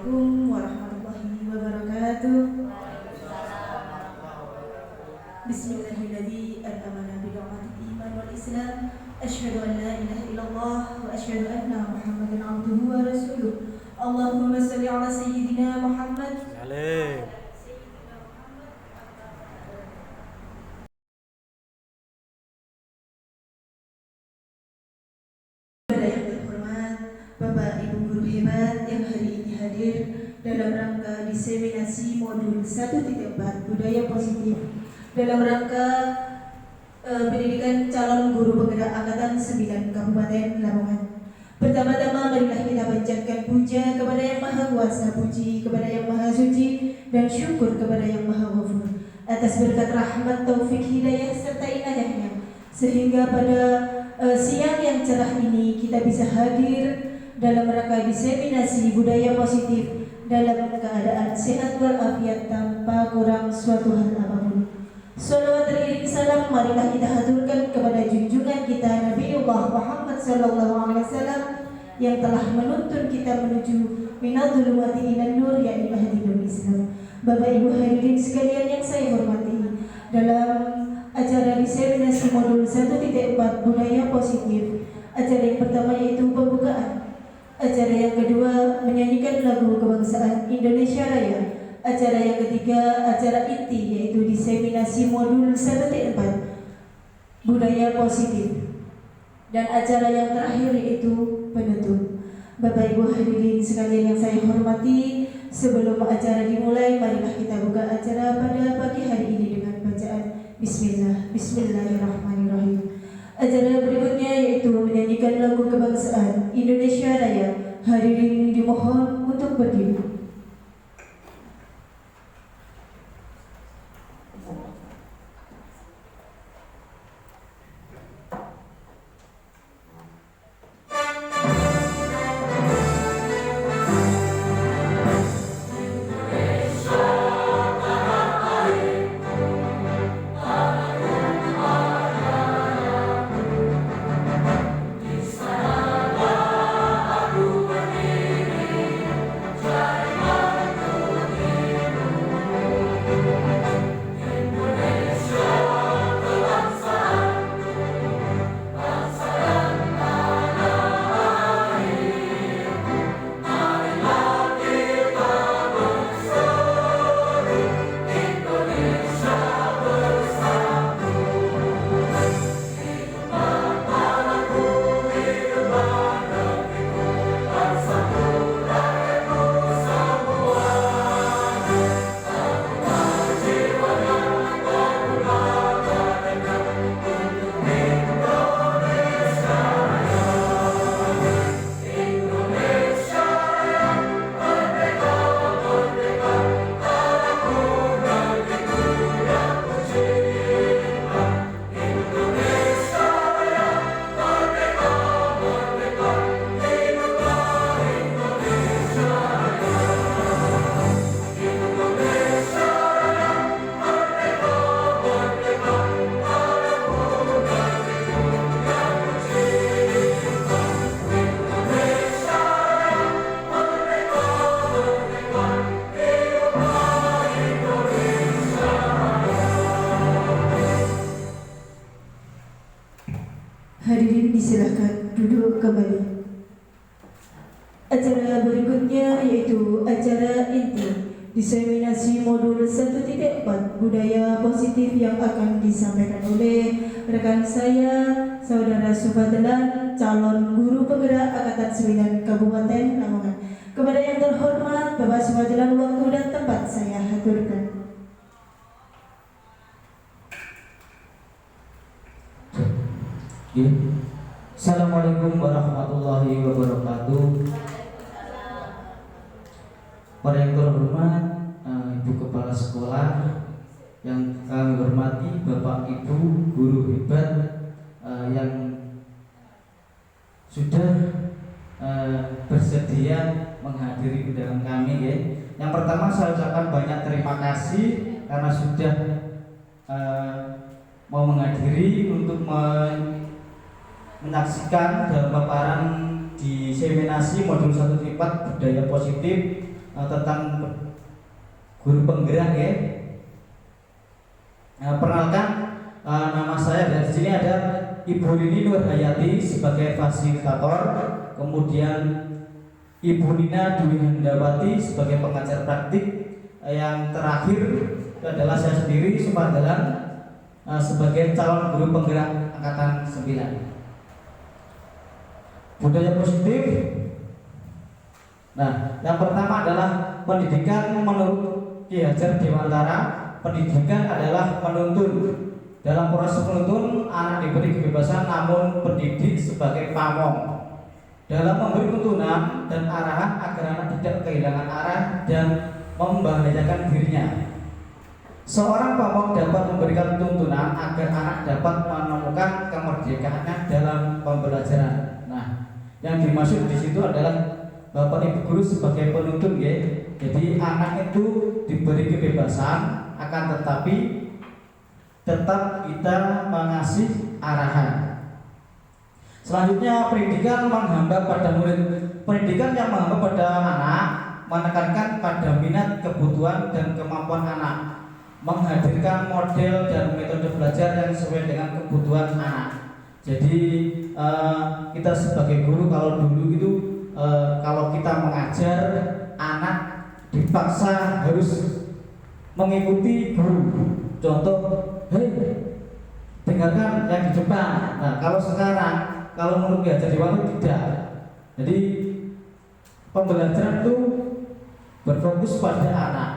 Assalamualaikum warahmatullahi wabarakatuh. Bismillahirrahmanirrahim. Al-amanah bi'amatil iman wal islam. Asyhadu an la ilaha illallah wa asyhadu anna Muhammadan abduhu wa rasuluh. Allahumma shalli ala sayyidina Muhammad. Amin. Bapak Ibu guru hebat yang hari ini hadir dalam rangka diseminasi modul 1.4 budaya positif dalam rangka pendidikan calon guru penggerak angkatan 9 Kabupaten Lamongan. Pertama-tama marilah kita panjatkan puja kepada Yang Maha Kuasa, puji kepada Yang Maha Suci, dan syukur kepada Yang Maha Ghafur atas berkat rahmat, taufik, hidayah serta inayahnya sehingga pada siang yang cerah ini kita bisa hadir dalam rangka diseminasi budaya positif dalam keadaan sehat walafiat tanpa kurang suatu hal apapun. Salawat teriring salam marilah kita haturkan kepada junjungan kita Nabiullah Muhammad SAW yang telah menuntun kita menuju minal dhulumati ilan nur, yakni Mahdiyul Islam. Bapak Ibu hadirin sekalian yang saya hormati, dalam acara diseminasi modul 1.4 budaya positif, acara yang pertama yaitu pembukaan, acara yang kedua menyanyikan lagu kebangsaan Indonesia Raya, acara yang ketiga acara inti yaitu diseminasi modul 1.4 budaya positif, dan acara yang terakhir yaitu penutup. Bapak Ibu hadirin sekalian yang saya hormati, sebelum acara dimulai marilah kita buka acara pada pagi hari ini dengan bacaan Bismillahirrahmanirrahim. Acara berikutnya yaitu menyanyikan lagu kebangsaan Indonesia Raya. Hadirin dimohon untuk berdiri. Hadirin disilahkan duduk kembali. Acara berikutnya yaitu acara inti diseminasi modul 1.4 budaya positif yang akan disampaikan oleh rekan saya, Saudara Subhadlan, calon guru penggerak angkatan 9 Kabupaten Lamongan. Kepada yang terhormat Bapak Subhadlan, waktu dan tempat saya haturkan. Assalamualaikum warahmatullahi wabarakatuh. Para yang terhormat Ibu Kepala Sekolah, yang kami hormati Bapak Ibu guru hebat yang sudah bersedia menghadiri undangan kami ya. Yang pertama saya ucapkan banyak terima kasih karena sudah mau menghadiri untuk menyaksikan dalam paparan diseminasi modul 1.4 budaya positif tentang guru penggerak ya. Perkenalkan, nama saya dari sini ada Ibu Rini Nurhayati sebagai fasilitator, kemudian Ibu Nina Dwi Handawati sebagai pengajar praktik, yang terakhir adalah saya sendiri Sumandalan sebagai calon guru penggerak angkatan 9. Budaya positif. Nah, yang pertama adalah pendidikan menurut Ki Hajar Dewantara. Pendidikan adalah menuntun. Dalam proses menuntun, anak diberi kebebasan namun pendidik sebagai pamong dalam memberi tuntunan dan arahan agar anak tidak kehilangan arah dan membahayakan dirinya. Seorang pamong dapat memberikan tuntunan agar anak dapat menemukan kemerdekaannya dalam pembelajaran. Nah, yang dimaksud di situ adalah Bapak Ibu guru sebagai penuntun ya. Jadi anak itu diberi kebebasan, akan tetapi tetap kita mengasih arahan. Selanjutnya, pendidikan menghamba pada murid. Pendidikan yang menghamba pada anak menekankan pada minat, kebutuhan, dan kemampuan anak, menghadirkan model dan metode belajar yang sesuai dengan kebutuhan anak. Jadi kita sebagai guru kalau dulu itu kalau kita mengajar anak dipaksa harus mengikuti guru. Contoh, hei dengarkan yang di depan. Nah, kalau sekarang kalau menurut Ki Hajar Dewantara tidak. Jadi pembelajaran itu berfokus pada anak.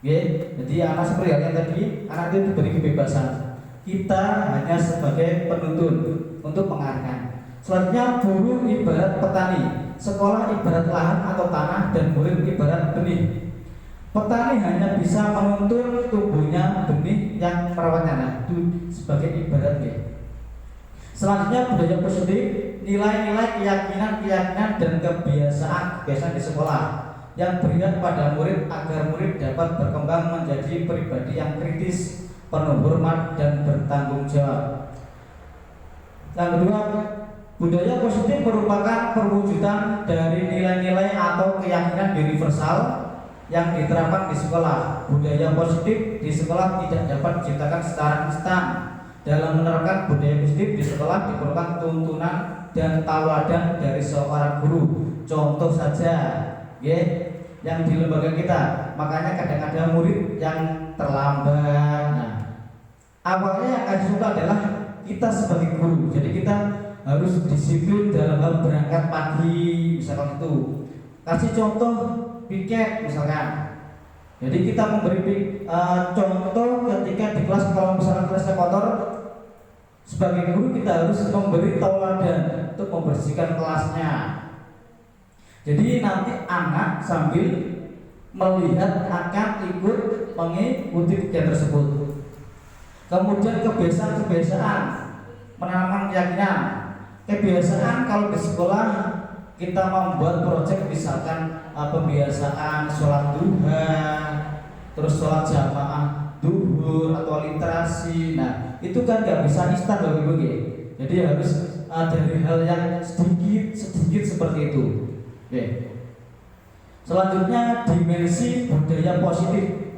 Jadi anak seperti yang tadi, anak itu diberi kebebasan. Kita hanya sebagai penuntun untuk mengarahkan. Selanjutnya, guru ibarat petani, sekolah ibarat lahan atau tanah, dan murid ibarat benih. Petani hanya bisa menuntun tumbuhnya benih yang merawatnya. Nah, itu sebagai ibarat ya. Selanjutnya, budaya positif, nilai-nilai, keyakinan dan kebiasaan di sekolah yang berikan pada murid agar murid dapat berkembang menjadi pribadi yang kritis, penuh hormat, dan bertanggung jawab. Yang kedua, budaya positif merupakan perwujudan dari nilai-nilai atau keyakinan universal yang diterapkan di sekolah. Budaya positif di sekolah tidak dapat diciptakan secara instan. Dalam menerapkan budaya positif di sekolah diperlukan tuntunan dan tauladan dari seorang guru. Contoh saja, yang di lembaga kita, makanya kadang-kadang murid yang terlambat. Nah, awalnya yang kasih contoh adalah kita sebagai guru. Jadi kita harus disiplin dalam hal berangkat pagi, misalkan itu. Kasih contoh piket misalkan. Jadi kita memberi contoh ketika di kelas, kalau misalkan kelasnya kotor, sebagai guru kita harus memberi tauladan untuk membersihkan kelasnya. Jadi nanti anak sambil melihat akan ikut mengikuti kegiatan tersebut. Kemudian kebiasaan menanamkan keyakinan. Kebiasaan kalau di sekolah kita membuat proyek misalkan pembiasaan sholat duha, terus sholat jamaah duhur atau literasi. Nah, itu kan nggak bisa instan bagi Ibu. Jadi harus dari hal yang sedikit seperti itu. Oke. Selanjutnya, dimensi budaya positif.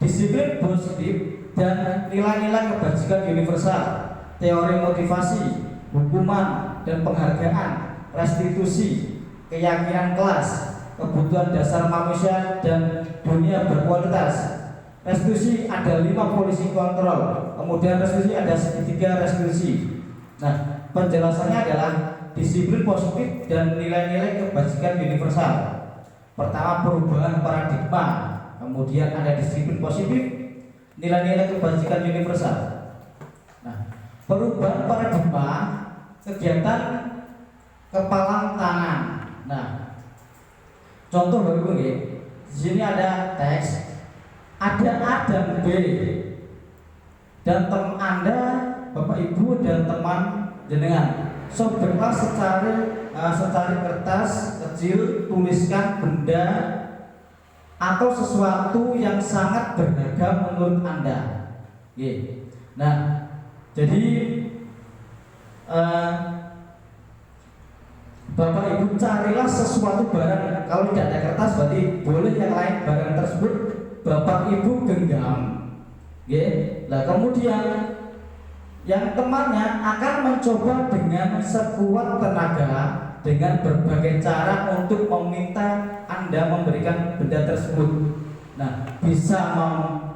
Disiplin positif dan nilai-nilai kebajikan universal, teori motivasi, hukuman dan penghargaan, restitusi, keyakinan kelas, kebutuhan dasar manusia, dan dunia berkualitas. Restitusi ada 5 polisi kontrol, kemudian restitusi ada segitiga restitusi. Nah, penjelasannya adalah disiplin positif dan nilai-nilai kebajikan universal. Pertama, perubahan paradigma, kemudian ada disiplin positif, nilai-nilai kebajikan universal. Nah, perubahan paradigma, kegiatan kepalang tangan. Nah, contoh baru ini, di sini ada teks, ada A dan B, dan teman Anda, Bapak Ibu dan teman jenengan, sobeklah secari kertas kecil, tuliskan benda atau sesuatu yang sangat berharga menurut Anda. Nah, jadi Bapak Ibu carilah sesuatu barang. Kalau tidak ada kertas berarti boleh yang lain, barang tersebut Bapak Ibu genggam. Nah, kemudian yang temannya akan mencoba dengan sekuat tenaga dengan berbagai cara untuk meminta Anda memberikan benda tersebut. Nah, bisa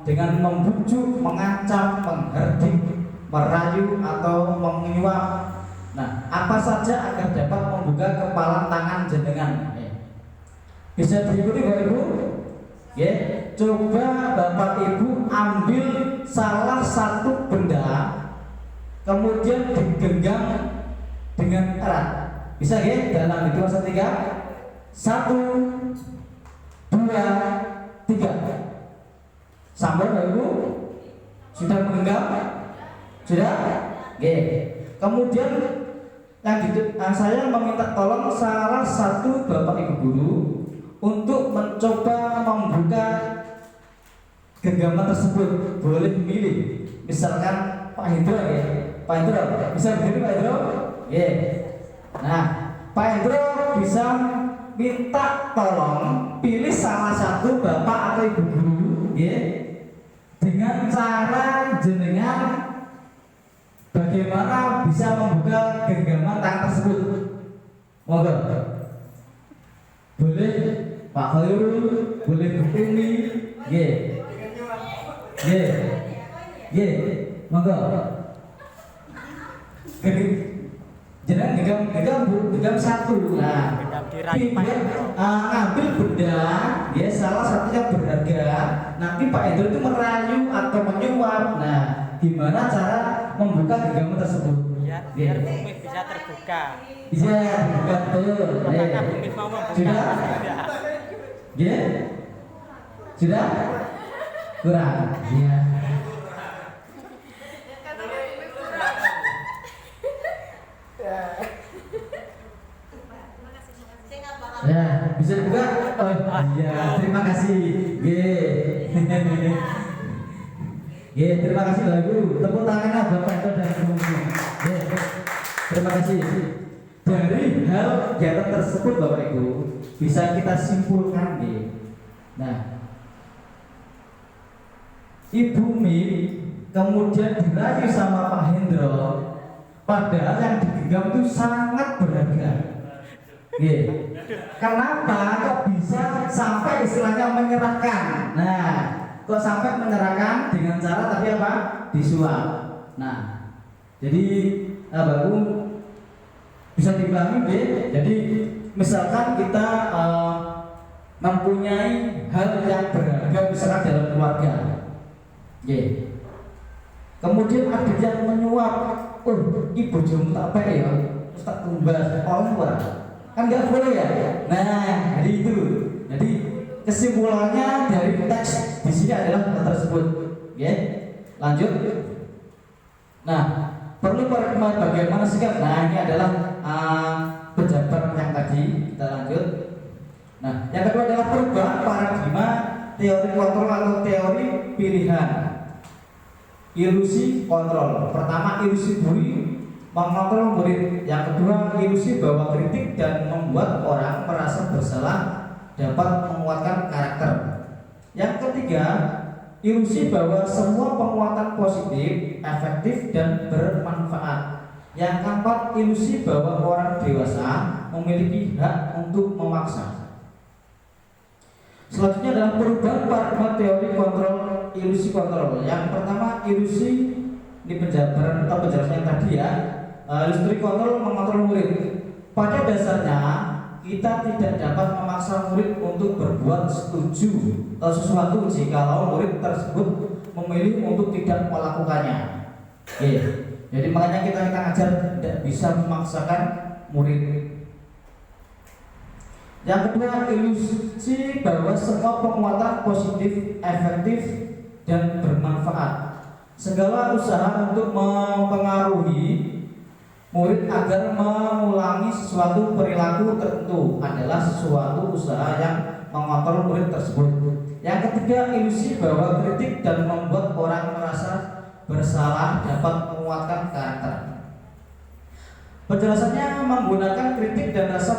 dengan membujuk, mengancam, mengherdik, merayu atau menyuap. Nah, apa saja agar dapat membuka kepala tangan jenengan. Bisa diikuti Bapak Ibu? Coba Bapak Ibu ambil salah satu benda, kemudian digenggam dengan erat. Bisa dalam hitungan 1, 3. 1, 2, 3. Sampai Bapak Ibu? Sudah menggenggam? Sudah? Kemudian saya meminta tolong salah satu Bapak Ibu guru untuk mencoba membuka genggaman tersebut. Boleh milih, misalkan Pak Hendro Pak Hendro bisa begini Pak Hendro? Nah, Pak Hendro bisa minta tolong pilih salah satu Bapak atau Ibu guru dengan cara jenengan bagaimana bisa membuka genggaman tangan tersebut. Monggo. Boleh Pak Khairul, boleh Bu Umi. Monggo. Jenengan genggam satu. Nah, ngambil benda, salah satunya berharga. Nanti Pak Hendro itu merayu atau menyuap. Nah, gimana cara membuka genggaman tersebut? Biar bumi bisa terbuka. Bisa terbuka betul. Apakah bumi mau membuka? Sudah? Sudah? Kurang. Ya, bisa dibuka? Terima kasih. Terima kasih Bapak Ibu. Tepuk tangannya Bapak Hendro dan Ibu. Terima kasih. Dari hal kegiatan tersebut Bapak Ibu bisa kita simpulkan Nah, Ibu Mi kemudian dirayu sama Pak Hendro, padahal yang digenggam itu sangat berharga. Kenapa kok bisa sampai istilahnya menyerahkan? Nah, kok sampai menyerahkan dengan cara tadi apa? Disuap. Nah, jadi Bapak bisa dipahami Jadi misalkan kita mempunyai hal yang berharga misalkan dalam keluarga. Kemudian ada yang menyuap, ibu bojomu tak apa ya? Terus tak tumbas, kan nggak boleh ya. Nah, jadi itu. Jadi kesimpulannya dari teks di sini adalah hal tersebut. Lanjut. Nah, perlu bagaimana sikap? Nah, ini adalah pejabat yang tadi. Kita lanjut. Nah, yang kedua adalah perubahan paradigma teori kontrol atau teori pilihan. Ilusi kontrol. Pertama, ilusi buri mengontrol murid. Yang kedua, ilusi bahwa kritik dan membuat orang merasa bersalah dapat menguatkan karakter. Yang ketiga, ilusi bahwa semua penguatan positif, efektif dan bermanfaat. Yang keempat, ilusi bahwa orang dewasa memiliki hak untuk memaksa. Selanjutnya adalah perubahan paradigma teori kontrol, ilusi kontrol. Yang pertama, ilusi di penjelasan yang tadi ilusi kontrol mengontrol murid. Pada dasarnya kita tidak dapat memaksa murid untuk berbuat setuju atau sesuatu jikalau murid tersebut memilih untuk tidak melakukannya. Jadi makanya kita ajar tidak bisa memaksakan murid. Yang kedua, ilusi bahwa semua penguatan positif, efektif dan bermanfaat. Segala usaha untuk mempengaruhi murid agar mengulangi sesuatu perilaku tertentu adalah sesuatu usaha yang mengontrol murid tersebut. Yang ketiga, ilusi bahwa kritik dan membuat orang merasa bersalah dapat menguatkan karakter. Penjelasannya menggunakan kritik dan rasa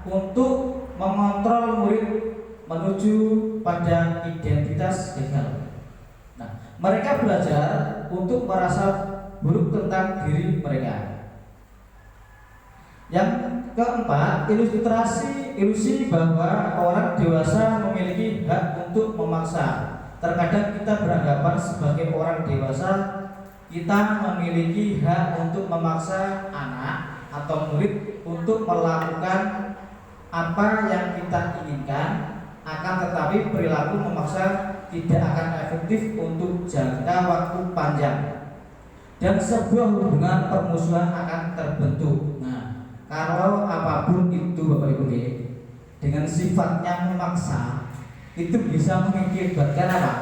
untuk mengontrol murid menuju pada identitas gagal. Nah, mereka belajar untuk merasa buruk tentang diri mereka. Yang keempat, ilusi bahwa orang dewasa memiliki hak untuk memaksa. Terkadang kita beranggapan sebagai orang dewasa kita memiliki hak untuk memaksa anak atau murid untuk melakukan apa yang kita inginkan, akan tetapi perilaku memaksa tidak akan efektif untuk jangka waktu panjang dan sebuah hubungan permusuhan akan terbentuk. Nah, kalau apapun itu Bapak Ibu dengan sifatnya memaksa itu bisa mengakibatkan apa?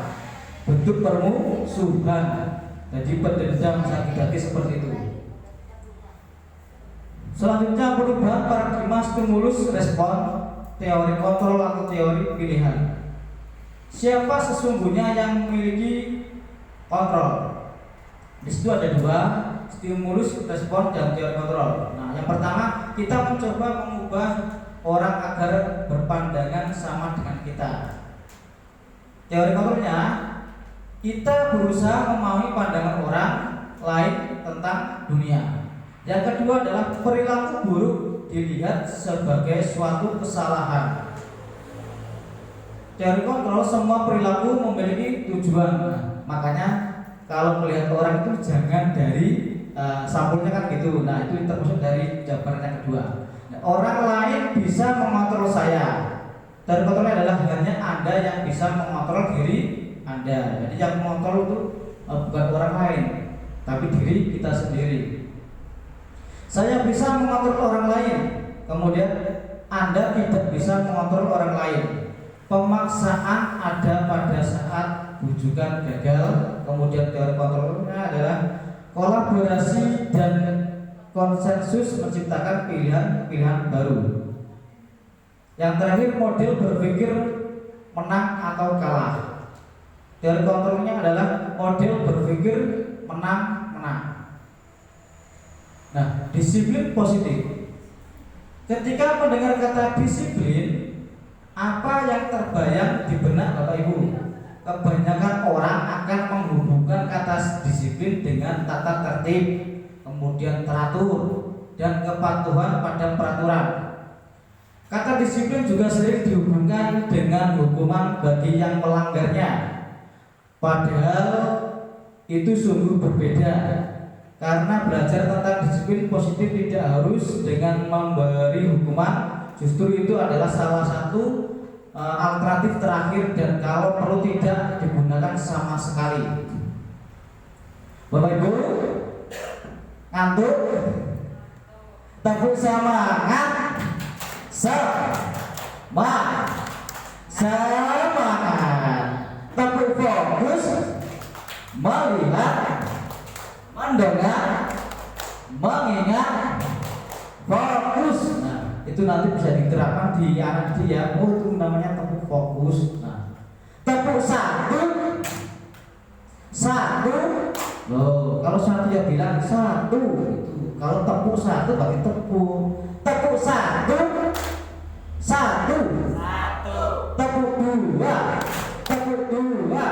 Bentuk permusuhan. Jadi pendendam sakit hati seperti itu. Selanjutnya perubahan paradigma stimulus respon, teori kontrol atau teori pilihan. Siapa sesungguhnya yang memiliki kontrol? Di situ ada dua, stimulus respon dan teori kontrol. Nah, yang pertama kita mencoba mengubah orang agar berpandangan sama dengan kita. Teori kontrolnya, kita berusaha memahami pandangan orang lain tentang dunia. Yang kedua adalah perilaku buruk dilihat sebagai suatu kesalahan. Teori kontrol, semua perilaku memiliki tujuan. Nah, makanya kalau melihat orang itu jangan dari sampulnya kan gitu. Nah, itu termasuk dari jawaban yang kedua. Nah, orang lain bisa mengontrol saya. Teori kontrolnya adalah hanya Anda yang bisa mengontrol diri Anda. Jadi yang mengontrol itu bukan orang lain, tapi diri kita sendiri. Saya bisa mengontrol orang lain, kemudian Anda tidak bisa mengontrol orang lain. Pemaksaan ada pada saat bujukan gagal. Kemudian teori kontrolnya adalah kolaborasi dan konsensus menciptakan pilihan-pilihan baru. Yang terakhir, model berpikir menang atau kalah. Teori kontrolnya adalah model berpikir menang-menang. Nah, disiplin positif. Ketika mendengar kata disiplin, apa yang terbayang di benak Bapak Ibu? Kebanyakan orang akan menghubungkan kata disiplin dengan tata tertib, kemudian teratur, dan kepatuhan pada peraturan. Kata disiplin juga sering dihubungkan dengan hukuman bagi yang melanggarnya. Padahal itu sungguh berbeda. Karena belajar tentang disiplin positif tidak harus dengan memberi hukuman. Justru itu adalah salah satu alternatif terakhir dan kalau perlu tidak digunakan sama sekali. Bapak Ibu, ngantuk? Tepuk semangat. Semangat. Tepuk fokus. Melihat, mendengar, mengingat, fokus. Nah, itu nanti bisa diterapkan di anak dia. Oh, itu namanya tepuk fokus. Nah, tepuk satu. Loh, kalau satu ya bilang satu itu. Kalau tepuk satu bagi tepuk. Tepuk satu. Tepuk dua. Tepuk dua.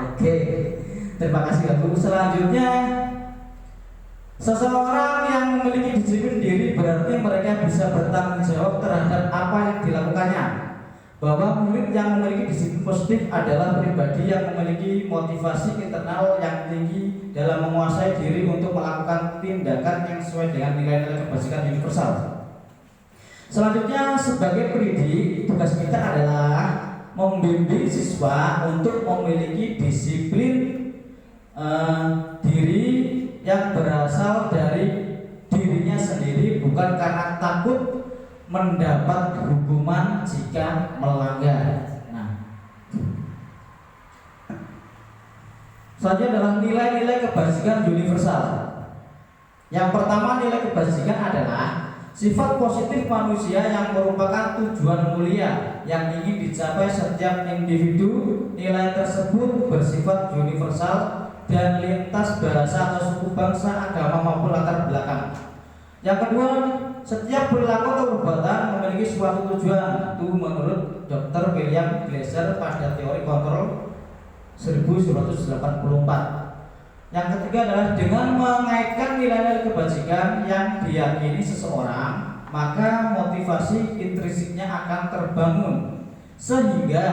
Oke. Terima kasih Bu. Selanjutnya, seseorang yang memiliki disiplin diri berarti mereka bisa bertanggung jawab terhadap apa yang dilakukannya. Bahwa murid yang memiliki disiplin positif adalah pribadi yang memiliki motivasi internal yang tinggi dalam menguasai diri untuk melakukan tindakan yang sesuai dengan nilai-nilai kebajikan universal. Selanjutnya, sebagai pendidik, tugas kita adalah membimbing siswa untuk memiliki disiplin diri yang berasal dari dirinya sendiri, bukan karena takut mendapat hukuman jika melanggar. Nah, selanjutnya adalah nilai-nilai kebajikan universal. Yang pertama, nilai kebajikan adalah sifat positif manusia yang merupakan tujuan mulia yang ingin dicapai setiap individu. Nilai tersebut bersifat universal dan lintas bahasa atau suku, bangsa, agama maupun latar belakang. Yang kedua, setiap perilaku atau perbuatan memiliki suatu tujuan. Itu menurut Dr. William Glasser pada teori kontrol 1984. Yang ketiga adalah dengan mengaitkan nilai-nilai kebajikan yang diyakini seseorang, maka motivasi intrinsiknya akan terbangun sehingga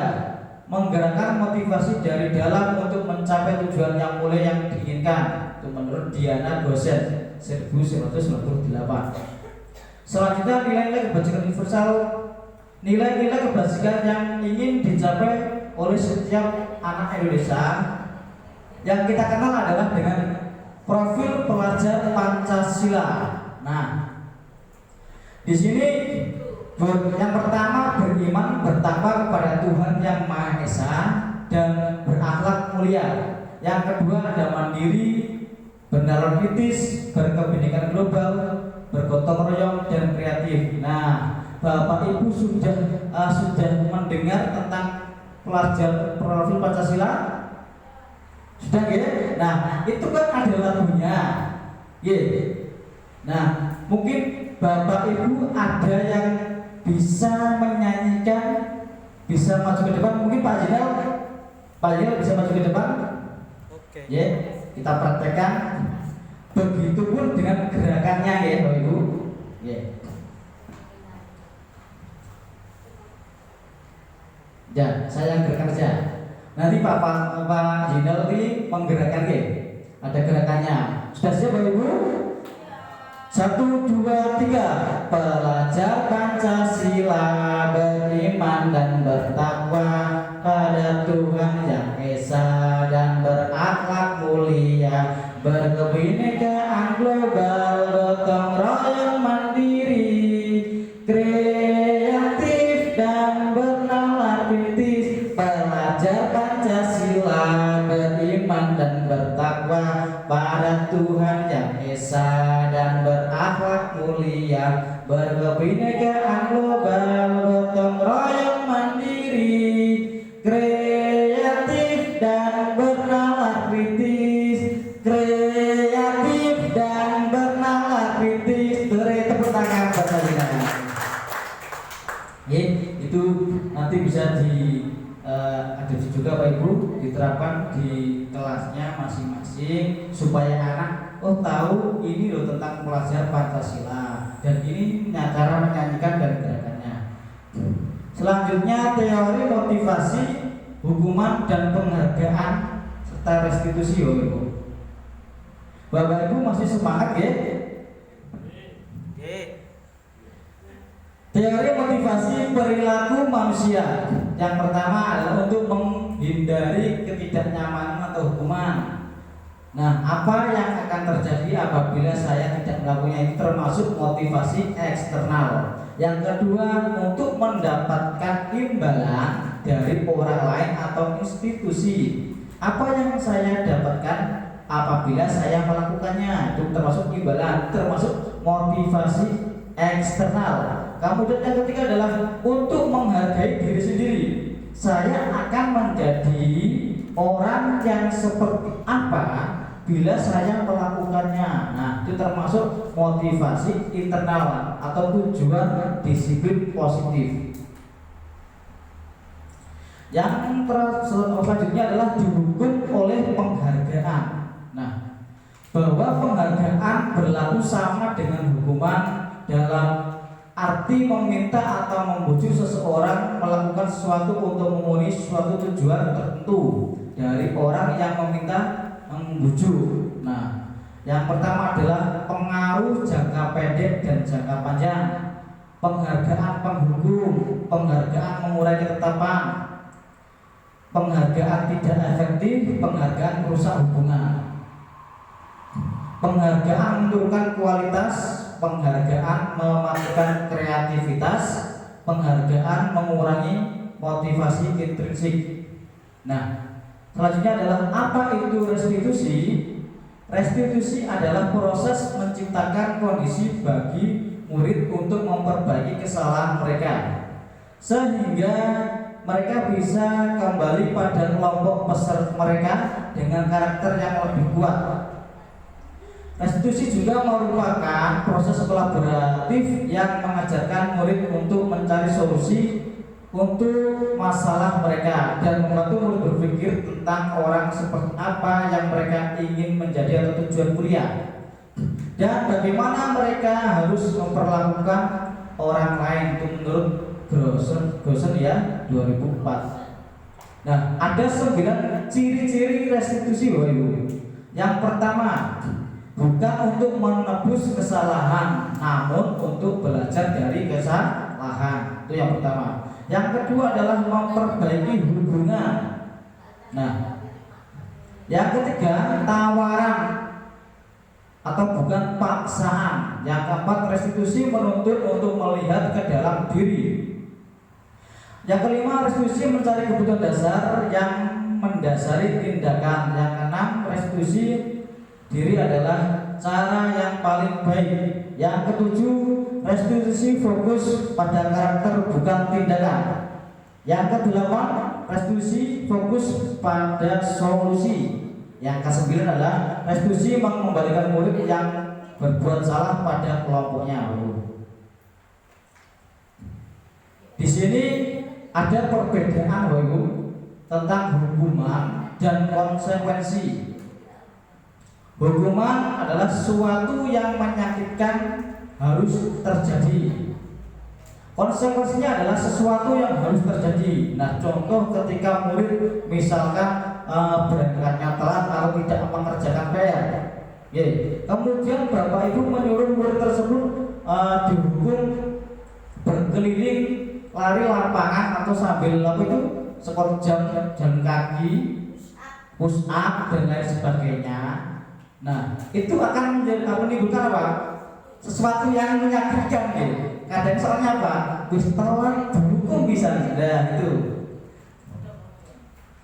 menggerakkan motivasi dari dalam untuk mencapai tujuan yang mulia yang diinginkan. Itu menurut Diana Gosen 1998. Selanjutnya nilai-nilai kebajikan universal, nilai-nilai kebajikan yang ingin dicapai oleh setiap anak Indonesia yang kita kenal adalah dengan profil pelajar Pancasila. Nah, di sini yang pertama beriman bertakwa kepada Tuhan yang Maha Esa dan berakhlak mulia. Yang kedua ada mandiri, bernalar kritis, berkebinekaan global, bergotong royong dan kreatif. Nah, Bapak Ibu sudah mendengar tentang pelajar profil Pancasila? Sudah ya? Nah, itu kan ada lagunya. Ya. Nah, mungkin Bapak Ibu ada yang bisa menyanyikan, bisa maju ke depan. Mungkin Pak Jenel bisa maju ke depan. Oke. Ya, kita praktekkan. Begitupun dengan gerakannya ya, Bapak Ibu. Ya. Ya, saya gerakan saja. Nanti Pak Jenel ini menggerakkan ya. Ada gerakannya. Sudah siap Bapak Ibu? 1, 2, 3. Pelajar Pancasila beriman dan bertakwa pada Tuhan yang Esa dan berakhlak mulia, berkebinekaan global, gotong royong mandiri, kreatif dan bernalar kritis. Pelajar Pancasila beriman dan bertakwa pada Tuhan yang Esa dan berakhlak mulia, berkebinekaan global, gotong royong mandiri, kreatif dan bernalar kritis, kreatif dan bernalar kritis. Beri tepuk tangan buat saya. Itu nanti bisa ada juga Pak Ibu diterapkan di kelasnya masing-masing supaya anak tahu ini loh tentang pelajar Pancasila dan ini cara menyanyikan dan gerakannya. Selanjutnya teori motivasi, hukuman dan penghargaan serta restitusi ya Ibu. Bapak Ibu masih semangat ya? Teori motivasi perilaku manusia. Yang pertama adalah untuk menghindari ketidaknyamanan atau hukuman. Nah, apa yang akan terjadi apabila saya tidak melakukannya, itu termasuk motivasi eksternal. Yang kedua, untuk mendapatkan imbalan dari orang lain atau institusi. Apa yang saya dapatkan apabila saya melakukannya, itu termasuk imbalan, termasuk motivasi eksternal. Kemudian yang ketiga adalah untuk menghargai diri sendiri. Saya akan menjadi orang yang seperti apa bila saya melakukannya. Nah, itu termasuk motivasi internal atau tujuan disiplin positif. Yang selanjutnya adalah dihukum oleh penghargaan. Nah, bahwa penghargaan berlaku sama dengan hukuman dalam arti meminta atau membujuk seseorang melakukan sesuatu untuk memenuhi suatu tujuan tertentu dari orang yang meminta membujuk. Nah, yang pertama adalah pengaruh jangka pendek dan jangka panjang, penghargaan penghukum, penghargaan mengurai ketetapan, penghargaan tidak efektif, penghargaan merusak hubungan, penghargaan menurunkan kualitas, penghargaan mematikan kreativitas, penghargaan mengurangi motivasi intrinsik. Nah, selanjutnya adalah apa itu restitusi? Restitusi adalah proses menciptakan kondisi bagi murid untuk memperbaiki kesalahan mereka sehingga mereka bisa kembali pada kelompok peserta mereka dengan karakter yang lebih kuat. Restitusi juga merupakan proses kolaboratif yang mengajarkan murid untuk mencari solusi untuk masalah mereka dan membantu murid berpikir tentang orang seperti apa yang mereka ingin menjadi atau tujuan kuliah dan bagaimana mereka harus memperlakukan orang lain itu menurut Grosson ya 2004. Nah, ada 9 ciri-ciri restitusi Bapak Ibu. Yang pertama, bukan untuk menebus kesalahan, namun untuk belajar dari kesalahan. Itu yang pertama. Yang kedua adalah memperbaiki hubungan. Nah, yang ketiga, tawaran atau bukan paksaan. Yang keempat, restitusi menuntut untuk melihat ke dalam diri. Yang kelima, restitusi mencari kebutuhan dasar yang mendasari tindakan. Yang keenam, restitusi diri adalah cara yang paling baik. Yang ketujuh, restitusi fokus pada karakter bukan tindakan. Yang kedelapan, restitusi fokus pada solusi. Yang kesembilan adalah restitusi mengembalikan murid yang berbuat salah pada kelompoknya. Di sini ada perbedaan Bapak Ibu tentang hukuman dan konsekuensi. Hukuman adalah sesuatu yang menyakitkan harus terjadi. Konsekuensinya adalah sesuatu yang harus terjadi. Nah, contoh ketika murid misalkan berangkatnya telat atau tidak mengerjakan PR. Kemudian Bapak Ibu menyuruh murid tersebut dihukum berkeliling lari lapangan atau sambil skor jalan kaki, push up dan lain sebagainya. Nah, itu akan menimbulkan apa? Sesuatu yang menyakitkan gitu. Kadang soalnya apa? Wis telat dihukum bisa. Nah, itu.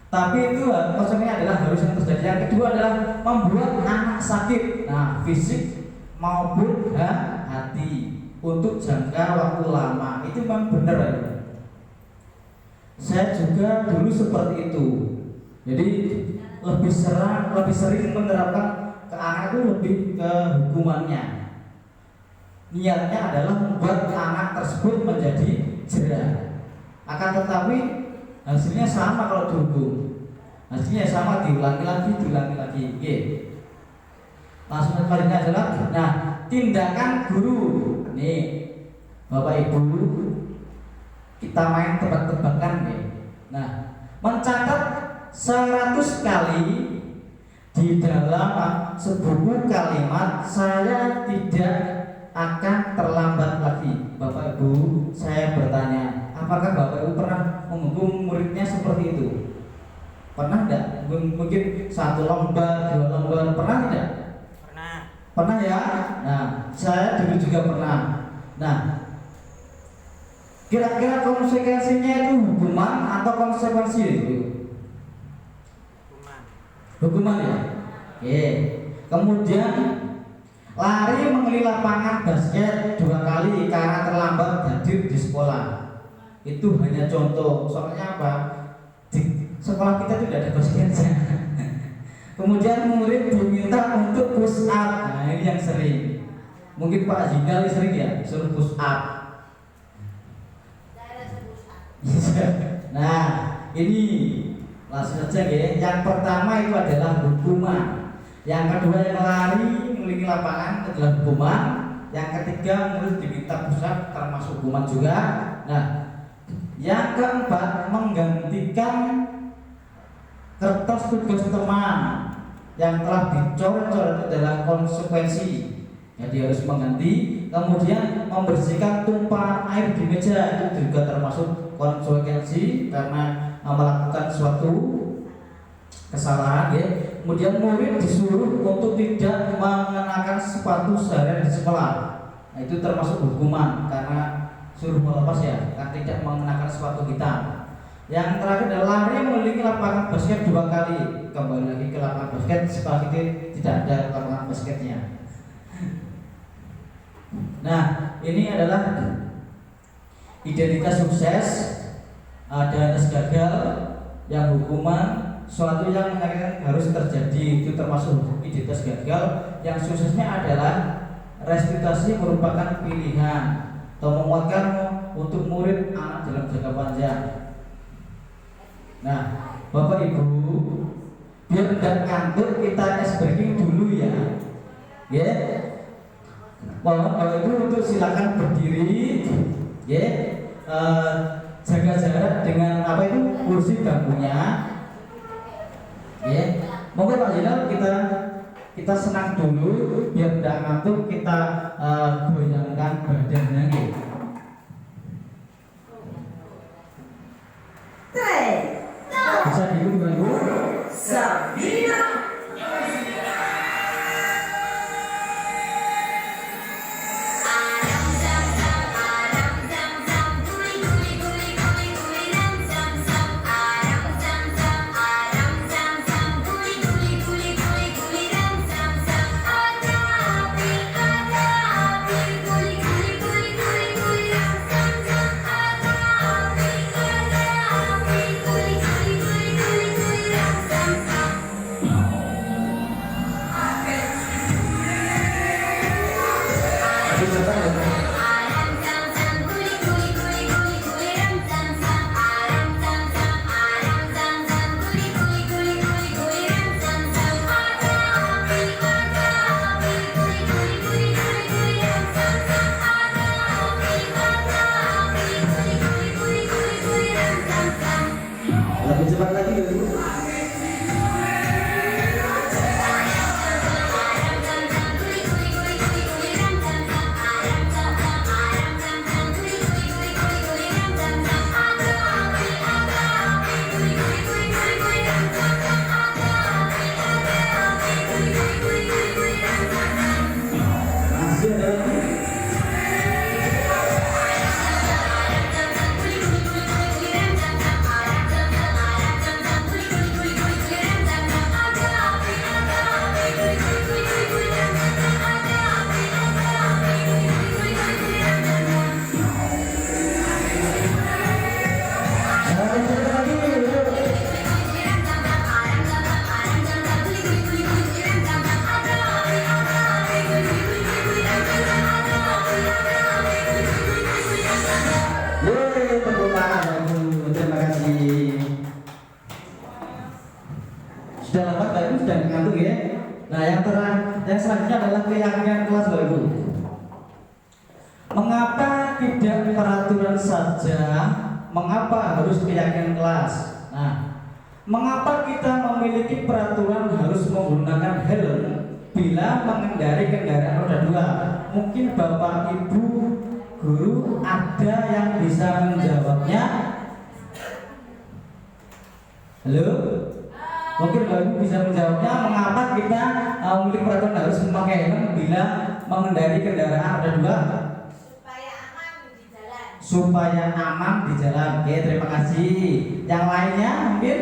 Tapi itu konsekuensinya adalah harus yang terjadi. Yang kedua adalah membuat anak sakit. Nah, fisik maupun hati untuk jangka waktu lama. Itu memang benar ya. Saya juga dulu seperti itu. Jadi lebih sering menerapkan ke anak itu lebih ke hukumannya. Niatnya adalah membuat anak tersebut menjadi jerah. Akan tetapi hasilnya sama kalau dihukum. Hasilnya sama, diulangi lagi. Oke. Langsung selanjutnya adalah tindakan guru. Nih, Bapak Ibu, kita main tebak-tebakan nih. Nah, mencatat 100 kali di dalam sebuah kalimat saya tidak akan terlambat lagi. Bapak Ibu, saya bertanya, apakah Bapak Ibu pernah menghukum muridnya seperti itu? Pernah tidak? Mungkin 1 lembar, 2 lembar, pernah tidak? Pernah ya? Nah, saya dulu juga pernah. Nah, kira-kira konsekuensinya itu hukuman atau konsekuensi itu? Hukuman ya? Oke. Kemudian lari mengelilingi lapangan basket 2 kali karena terlambat hadir di sekolah. Itu hanya contoh. Soalnya apa? Di sekolah kita tidak ada basketnya. Kemudian murid diminta untuk push up. Nah, ini yang sering. Mungkin Pak Zingali sering ya suruh push up. Nah, ini langsung saja ya. Yang pertama itu adalah hukuman. Yang kedua yang lari mengelilingi lapangan adalah hukuman. Yang ketiga murid diminta push up termasuk hukuman juga. Nah, yang keempat menggantikan kertas tugas teman yang telah dicoret-coret adalah konsekuensi. Jadi harus mengganti. Kemudian membersihkan tumpahan air di meja itu juga termasuk konsekuensi karena melakukan suatu kesalahan ya. Kemudian murid disuruh untuk tidak mengenakan sepatu seharian di sekolah. Nah, itu termasuk hukuman karena suruh melepas ya, kan tidak mengenakan sepatu hitam. Yang terakhir adalah lari mengelilingi lapangan basket 2 kali. Kembali lagi ke lapangan basket, setelah itu tidak ada lapangan basketnya. Nah, ini adalah identitas sukses, ada gagal, yang hukuman, suatu yang harus terjadi, itu termasuk identitas gagal. Yang suksesnya adalah restitusi merupakan pilihan atau menguatkan untuk murid anak dalam jangka panjang. Nah, Bapak Ibu, biar tidak ngantuk kita ice breaking dulu ya. Ya. Mohon Bapak Ibu untuk silakan berdiri. Ya. Jaga jarak dengan apa itu kursi bangkunya. Ya. Monggo Pak Jenal kita senang dulu biar tidak ngantuk, kita goyangkan badannya gitu. Bisa dulu Bapak Ibu. Sabina. Lebih cepat lagi ya Bu. Masih ada lagi. Yeay, tepuk tangan Bu. Terima kasih. Sudah lama Bapak Ibu sudah ngantuk ya. Nah, yang selanjutnya adalah keyakinan kelas Bapak Ibu. Mengapa tidak peraturan saja? Mengapa harus keyakinan kelas? Nah, mengapa kita memiliki peraturan harus menggunakan helm bila mengendarai kendaraan roda 2? Mungkin Bapak Ibu guru ada yang bisa menjawabnya? Halo? Mungkin Bapak Ibu bisa menjawabnya, mengapa kita memiliki peraturan harus memakai helm bila mengendarai kendaraan roda 2? Supaya aman di jalan. Oke, terima kasih. Yang lainnya mungkin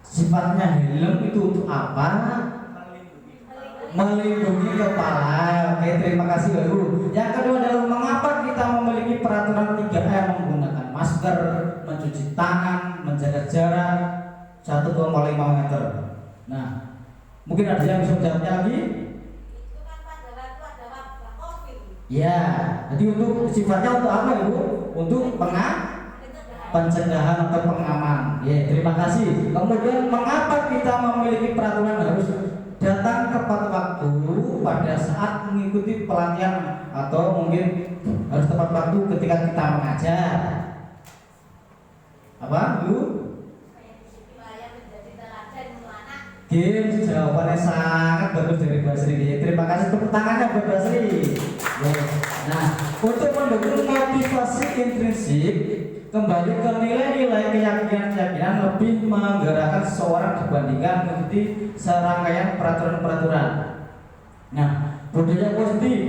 sifatnya helm itu untuk apa? Melindungi kepala. Oke, terima kasih Baru. Yang kedua adalah mengapa kita memiliki peraturan 3M, menggunakan masker, mencuci tangan, menjaga jarak 1,5 meter. Nah, mungkin ada yang bisa menjawabnya lagi? Ya, jadi untuk sifatnya untuk apa Ibu? Untuk pencegahan atau pengaman. Ya, terima kasih. Kemudian mengapa kita memiliki peraturan harus datang tepat waktu pada saat mengikuti pelatihan atau mungkin harus tepat waktu ketika kita mengajar? Apa, Bu? Jawabannya sangat bagus dari Mbak Sri. Terima kasih, tepuk tangannya buat Mbak Sri. Nah, untuk mendukung motivasi intrinsik, kembali ke nilai-nilai keyakinan lebih menggerakkan seseorang dibandingkan mengikuti serangkaian peraturan-peraturan. Nah, budaya positif,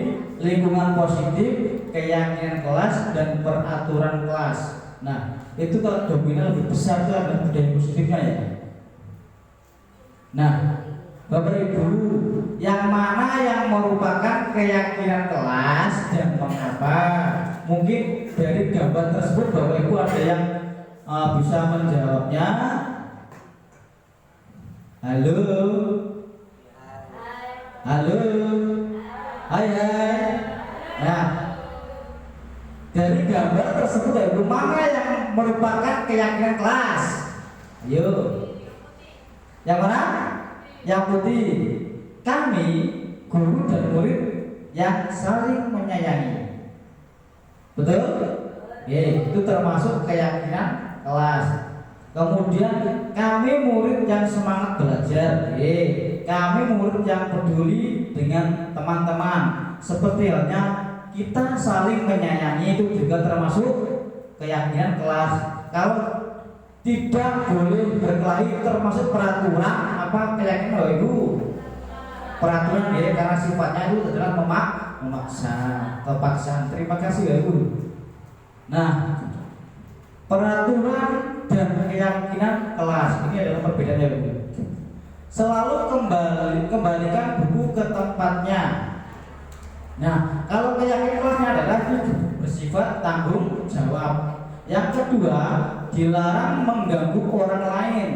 lingkungan positif, keyakinan kelas, dan peraturan kelas. Nah, itu kalau dominan lebih besar itu ada budaya positifnya ya. Nah, Bapak Ibu, yang mana yang merupakan keyakinan kelas dan mengapa? Mungkin dari gambar tersebut Bapak Ibu ada yang bisa menjawabnya. Halo. Halo. Hai hai. Nah, dari gambar tersebut ya, mana yang merupakan keyakinan kelas? Ayo. Yang mana? Yang putih. Kami, guru dan murid yang saling menyayangi. Betul? Itu termasuk keyakinan kelas. Kemudian kami murid yang semangat belajar. Kami murid yang peduli dengan teman-teman. Seperti halnya kita saling menyayangi, itu juga termasuk keyakinan kelas. Kalau tidak boleh berkelahi termasuk peraturan apa keyakinan Bapak Ibu? Peraturan ya, karena sifatnya itu adalah memaksa, kepaksaan. Terima kasih Bapak Ibu. Nah, peraturan dan keyakinan kelas ini adalah perbedaannya Bapak Ibu. Selalu kembalikan buku ke tempatnya. Nah, kalau keyakinan kelasnya adalah bersifat tanggung jawab. Yang kedua, dilarang mengganggu orang lain.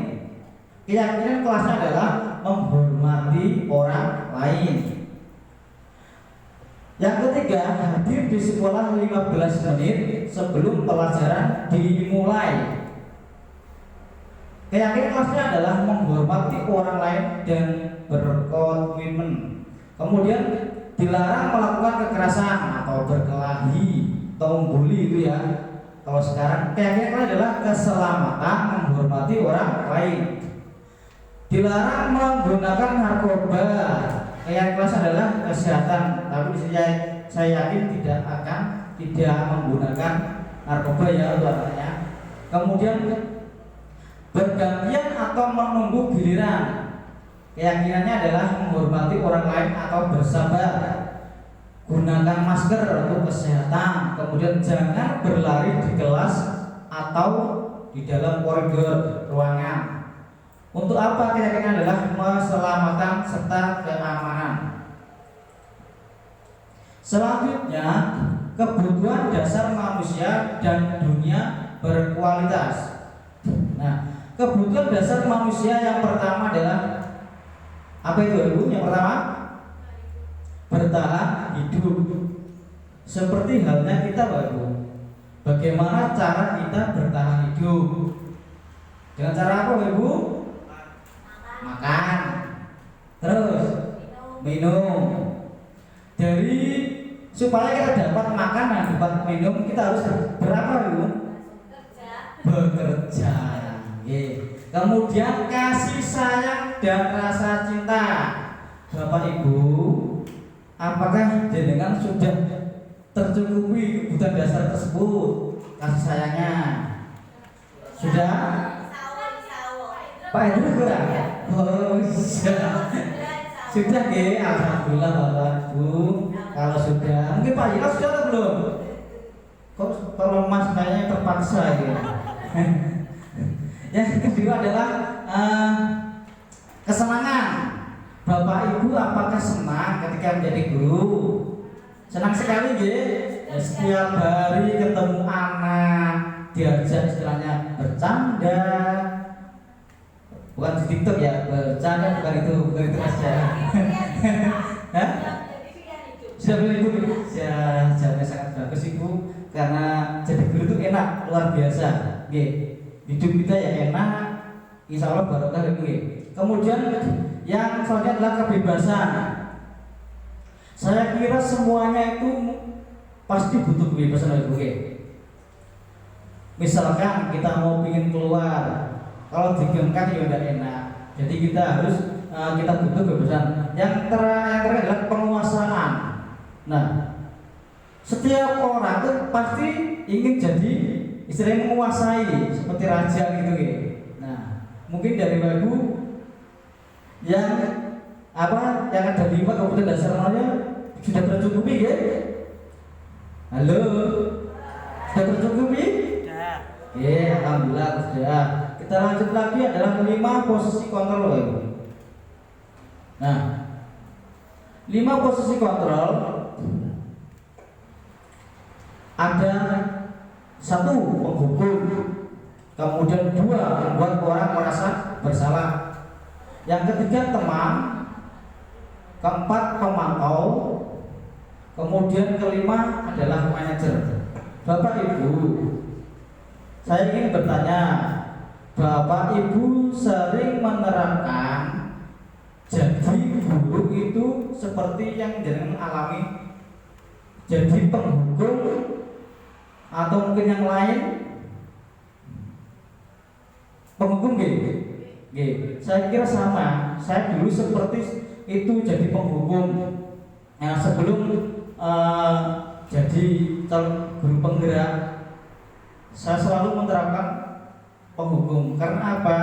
Keyakinan kelasnya adalah menghormati orang lain. Yang ketiga, hadir di sekolah 15 menit sebelum pelajaran dimulai. Keyakinan kelasnya adalah menghormati orang lain dan berkomitmen. Kemudian dilarang melakukan kekerasan atau berkelahi atau membuli itu ya. Kalau sekarang keyakinan adalah keselamatan, menghormati orang lain. Dilarang menggunakan narkoba. Keyakinan kelas adalah kesehatan. Tapi di sini saya yakin tidak menggunakan narkoba ya untuk anaknya. Kemudian bergantian atau menunggu giliran. Keyakinannya adalah menghormati orang lain atau bersabar. Gunakan masker untuk kesehatan. Kemudian jangan berlari di kelas atau di dalam koridor ruangan. Untuk apa? Keyakinan adalah keselamatan serta keamanan. Selanjutnya, kebutuhan dasar manusia dan dunia berkualitas. Nah, kebutuhan dasar manusia yang pertama adalah apa itu Ibu? Yang pertama, bertahan hidup. Seperti halnya kita Ibu, bagaimana cara kita bertahan hidup? Dengan cara apa Ibu? Makan, terus minum. Dari supaya kita dapat makan dan dapat minum, kita harus berapa Ibu? Bekerja. Kemudian kasih sayang dan rasa cinta. Bapak Ibu, apakah jenengan sudah tercukupi kebutuhan dasar tersebut? Kasih sayangnya sudah? Pak Hendro kurang? Oh sudah nggih, alhamdulillah Bapak Ibu. Kalau sudah, mungkin Pak Yika sudah atau belum? Kok kalau Mas kayaknya terpaksa ya. Yang kedua adalah kesenangan. Bapak Ibu apakah senang ketika menjadi guru? Senang sekali nggih. Setiap hari ketemu anak, diajak istilahnya bercanda. Bukan di TikTok ya, bercanda bukan itu Mas ya. Hah? Sudah beli Ibu? Jawabannya sangat bagus Ibu, karena jadi guru itu enak, luar biasa. Hidup kita ya enak, insya Allah barokah Ibu. Kemudian yang selanjutnya adalah kebebasan. Saya kira semuanya itu pasti butuh kebebasan Ibu. Misalkan kita mau ingin keluar, kalau digengkan ya udah enak. Jadi kita harus kita butuh kebebasan. Yang terakhir adalah penguasaan. Nah, setiap orang itu pasti ingin jadi istilahnya menguasai seperti raja gitu ya. Nah, mungkin dari Ibu yang yang ada 5 kebutuhan dasar namanya sudah tercukupi ya? Halo, sudah tercukupi? Sudah. Alhamdulillah sudah. Kita lanjut lagi adalah 5 posisi kontrol Ibu. Nah, 5 posisi kontrol ada 1 menghukum, kemudian 2 membuat orang merasa bersalah, yang ketiga teman, keempat pemantau, kemudian kelima adalah manajer. Bapak Ibu, saya ingin bertanya, Bapak Ibu sering menerapkan jadi guru itu seperti yang jenengan alami, jadi penghukum atau mungkin yang lain? Penghukum gitu? Saya kira sama. Saya dulu seperti itu, jadi penghukum. Nah, sebelum jadi calon guru penggerak, saya selalu menerapkan penghukum. Karena apa?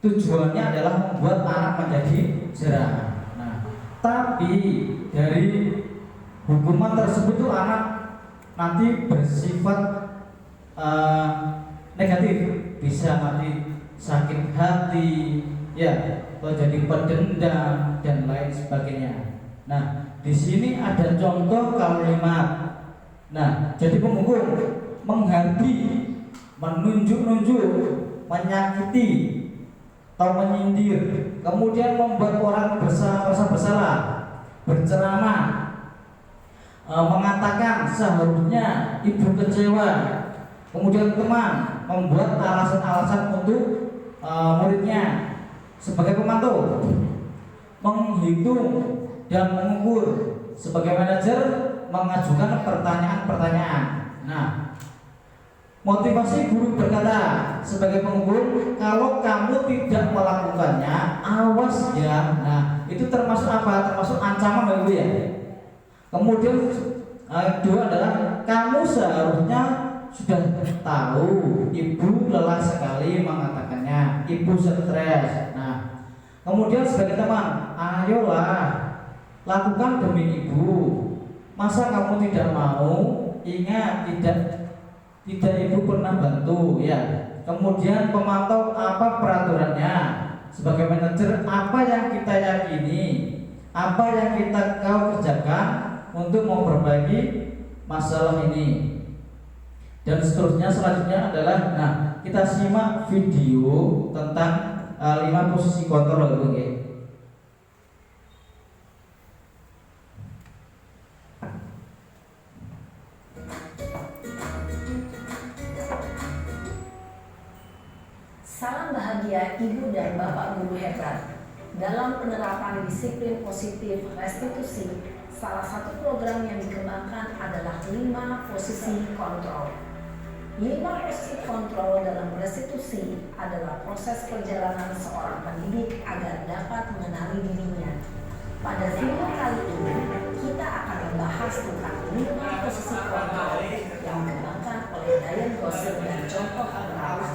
Tujuannya adalah membuat anak menjadi jerah. Nah, tapi dari hukuman tersebut tuh anak nanti bersifat negatif, bisa nanti sakit hati, ya, atau jadi pendendam dan lain sebagainya. Nah, di sini ada contoh kalimat. Nah, jadi penghukum menghardi, menunjuk-nunjuk, menyakiti atau menyindir, kemudian membuat orang merasa bersalah, berceramah, mengatakan seharusnya ibu kecewa, kemudian teman membuat alasan-alasan untuk muridnya sebagai pemantau, menghitung dan mengukur, sebagai manajer mengajukan pertanyaan-pertanyaan. Nah, motivasi guru berkata sebagai penghukum, kalau kamu tidak melakukannya, awas ya. Nah, itu termasuk apa? Termasuk ancaman Bapak Ibu ya. Kemudian kedua adalah kamu seharusnya sudah tahu ibu lelah sekali mengatakannya, ibu stres. Nah, kemudian sebagai teman, ayolah lakukan demi ibu. Masa kamu tidak mau? Ingat, tidak ibu pernah bantu ya. Kemudian pemantau, apa peraturannya? Sebagai manajer, apa yang kita yakini, apa yang kita kau kerjakan untuk memperbaiki masalah ini. Dan seterusnya, selanjutnya adalah, nah, kita simak video tentang 5 posisi kontrol, oke. Salam bahagia Ibu dan Bapak Guru hebat. Dalam penerapan disiplin positif restitusi, salah satu program yang dikembangkan adalah 5 posisi kontrol. 5 posisi kontrol dalam restitusi adalah proses perjalanan seorang pendidik agar dapat mengenali dirinya. Pada video kali ini, kita akan membahas tentang 5 posisi kontrol yang dikembangkan oleh Diane Gosser dan contoh penerapan.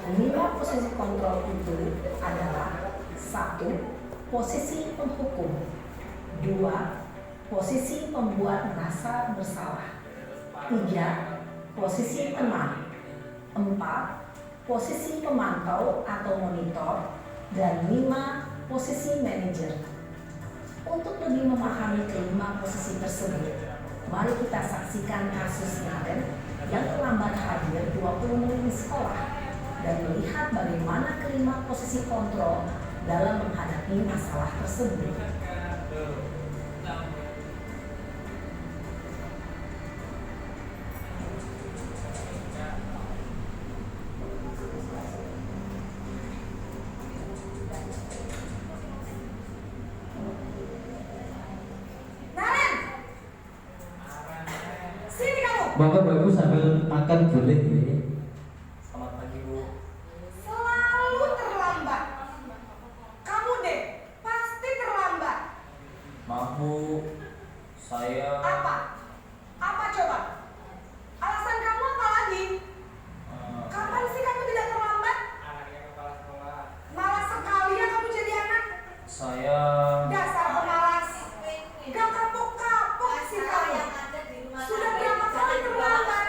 5 posisi kontrol itu adalah: 1. Posisi penghukum. 2. Posisi pembuat merasa bersalah. 3. Posisi teman. 4. Posisi pemantau atau monitor. Dan 5. Posisi manajer. Untuk lebih memahami kelima posisi tersebut, mari kita saksikan kasus Naren yang terlambat hadir 20 menit di sekolah dan melihat bagaimana kelima posisi kontrol dalam menghadapi masalah tersebut. Naren, sini kamu. Bapak-bapak sambil makan boleh ya. Selamat pagi Bu. Selalu terlambat. Kamu deh, pasti terlambat. Maaf Bu, saya Apa? Apa coba? Alasan kamu apa lagi? Kapan sih kamu tidak terlambat? anaknya kepala sekolah. Malas sekali ya kamu jadi anak. Saya Dasar pemalas. Gak kapok-kapok sih kamu. Sudah berapa kali terlambat?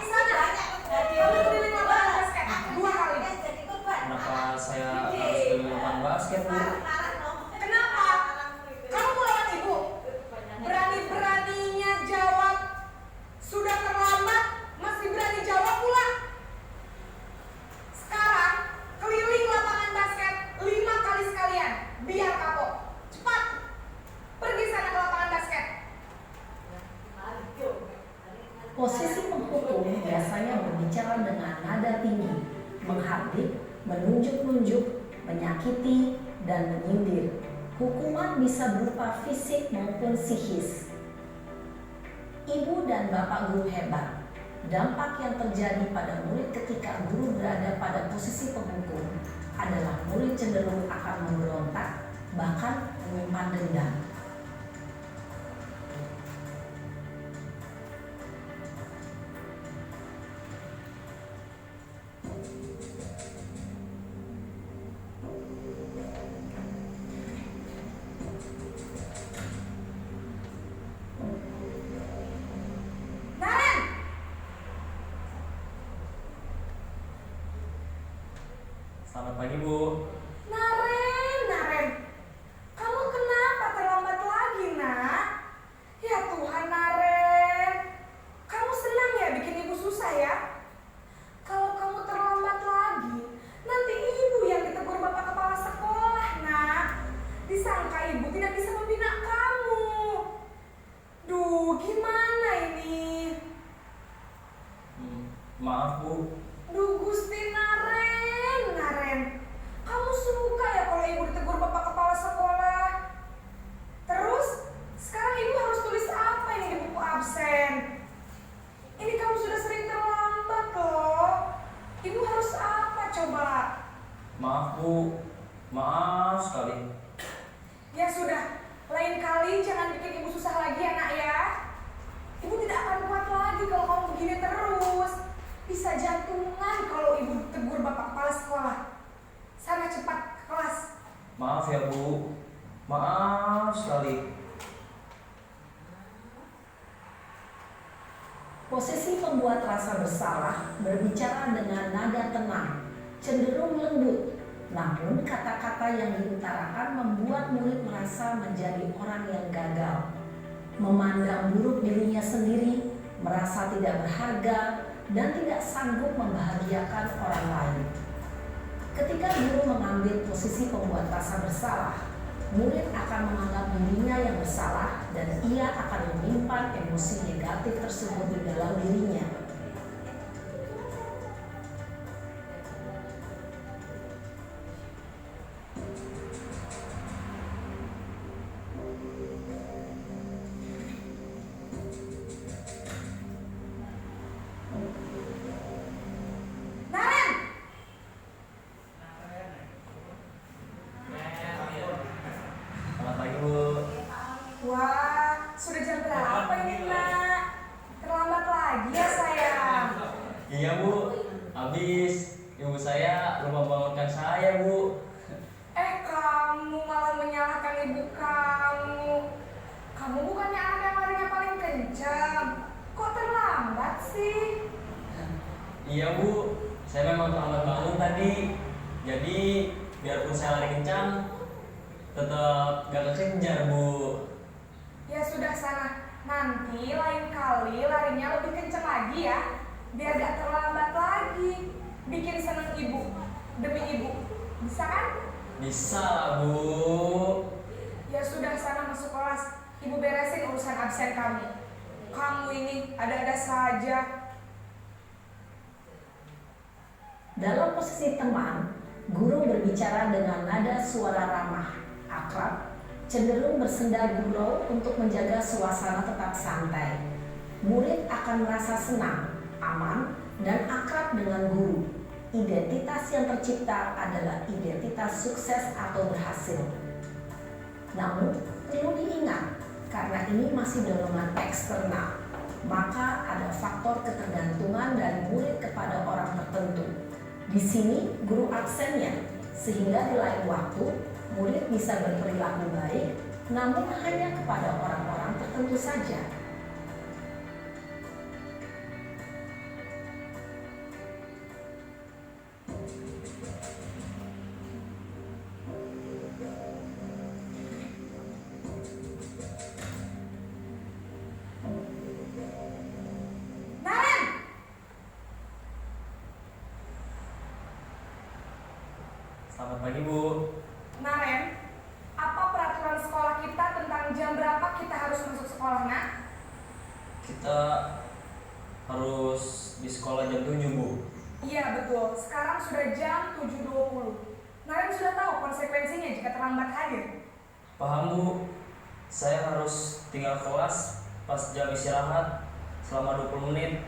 Sana, kamu keliling lapangan basket 2 kali. kenapa saya harus ke lapangan basket Bu? Kenapa? Kamu mau lawan ibu? Berani-beraninya jawab menunjuk-nunjuk, menyakiti, dan menyindir. Hukuman bisa berupa fisik maupun psikis. Ibu dan bapak guru hebat. Dampak yang terjadi pada murid ketika guru berada pada posisi penghukum adalah murid cenderung akan memberontak, bahkan menyimpan dendam. Naren, Selamat pagi Bu. Naren, kamu kenapa terlambat lagi, nak? Ya Tuhan, Naren, kamu senang ya bikin ibu susah ya? Kalau kamu terlambat lagi, nanti ibu yang ditegur bapak kepala sekolah, nak. Disangka ibu tidak bisa membina kamu. Duh, gimana ini? Maaf Bu. Duh Gusti, Naren, kamu suka ya kalau ibu ditegur bapak kepala sekolah? Terus, sekarang ibu harus tulis apa ini di buku absen? Ini kamu sudah sering terlambat loh. Ibu harus apa coba? Maaf Bu. Maaf sekali. Ya sudah, lain kali jangan bikin ibu susah lagi ya nak ya. Ibu tidak akan kuat lagi kalau kamu begini terus. Bisa jantungan kalau ibu tegur bapak kepala sekolah. Sana cepat ke kelas. Maaf ya Bu. Maaf sekali. Posisi pembuat rasa bersalah berbicara dengan nada tenang, cenderung lembut. Namun kata-kata yang diutarakan membuat murid merasa menjadi orang yang gagal, memandang buruk dirinya sendiri, merasa tidak berharga, dan tidak sanggup membahagiakan orang lain. Ketika guru mengambil posisi pembuat rasa bersalah, murid akan menganggap dirinya yang bersalah dan ia akan menyimpan emosi negatif tersebut di dalam dirinya. Naren, Selamat pagi Bu. wah sudah jam berapa ini nak? Terlambat lagi ya sayang. Iya Bu. Habis ibu saya belum membangunkan saya Bu. Kamu malah menyalahkan ibu kamu. Kamu bukannya anak yang larinya paling kencang. Kok terlambat sih? Iya Bu. Saya memang terlambat bangun tadi. Jadi biarpun saya lari kencang, tetap gak kekejar Bu. Ya sudah sana. Nanti lain kali larinya lebih kencang lagi ya. Biar gak terlambat lagi. Bikin seneng ibu. Demi ibu. Bisa kan? Bisa lah Bu. Ya sudah sana masuk kelas. Ibu beresin urusan absen kamu. Kamu ini ada-ada saja. Dalam posisi teman, guru berbicara dengan nada suara ramah, akrab, cenderung bersenda gurau untuk menjaga suasana tetap santai. Murid akan merasa senang, aman, dan akrab dengan guru. Identitas yang tercipta adalah identitas sukses atau berhasil. Namun, perlu diingat, karena ini masih dorongan eksternal, maka ada faktor ketergantungan dari murid kepada orang tertentu. Di sini guru absennya, sehingga di lain waktu murid bisa berperilaku baik, namun hanya kepada orang-orang tertentu saja. Naren! Selamat pagi Bu. Naren, apa peraturan sekolah kita tentang jam berapa kita harus masuk sekolah, nak? Kita harus di sekolah jam 7 Bu. Iya betul, sekarang sudah jam 7.20. Narim sudah tahu konsekuensinya jika terlambat hadir. Paham Bu, saya harus tinggal kelas pas jam istirahat selama 20 menit.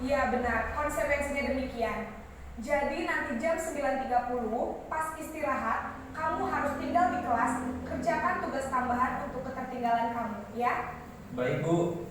Iya benar, konsekuensinya demikian. Jadi nanti jam 9.30 pas istirahat, kamu harus tinggal di kelas, kerjakan tugas tambahan untuk ketertinggalan kamu, ya? Baik Bu.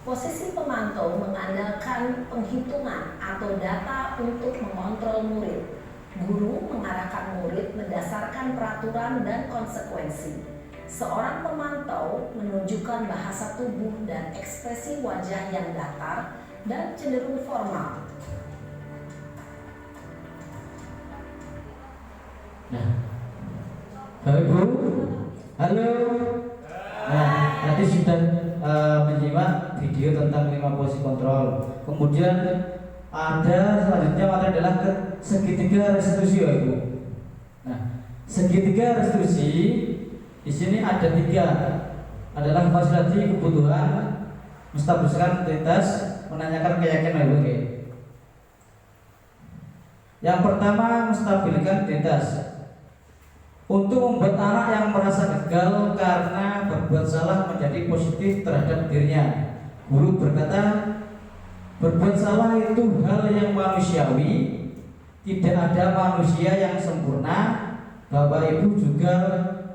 Posisi pemantau mengandalkan penghitungan atau data untuk mengontrol murid. Guru mengarahkan murid berdasarkan peraturan dan konsekuensi. Seorang pemantau menunjukkan bahasa tubuh dan ekspresi wajah yang datar dan cenderung formal. Nah, Bapak Ibu, halo. Nah, tadi sudah menyimak video tentang 5 posisi kontrol. Kemudian ada selanjutnya materi adalah segitiga restitusi, Bapak Ibu. Nah, segitiga restitusi di sini ada 3, adalah fasilitasi kebutuhan, menstabilkan identitas, menanyakan keyakinan, Bapak Ibu. Yang pertama, menstabilkan identitas. Untuk membuat anak yang merasa gagal karena berbuat salah menjadi positif terhadap dirinya. Guru berkata, berbuat salah itu hal yang manusiawi, tidak ada manusia yang sempurna. Bapak Ibu juga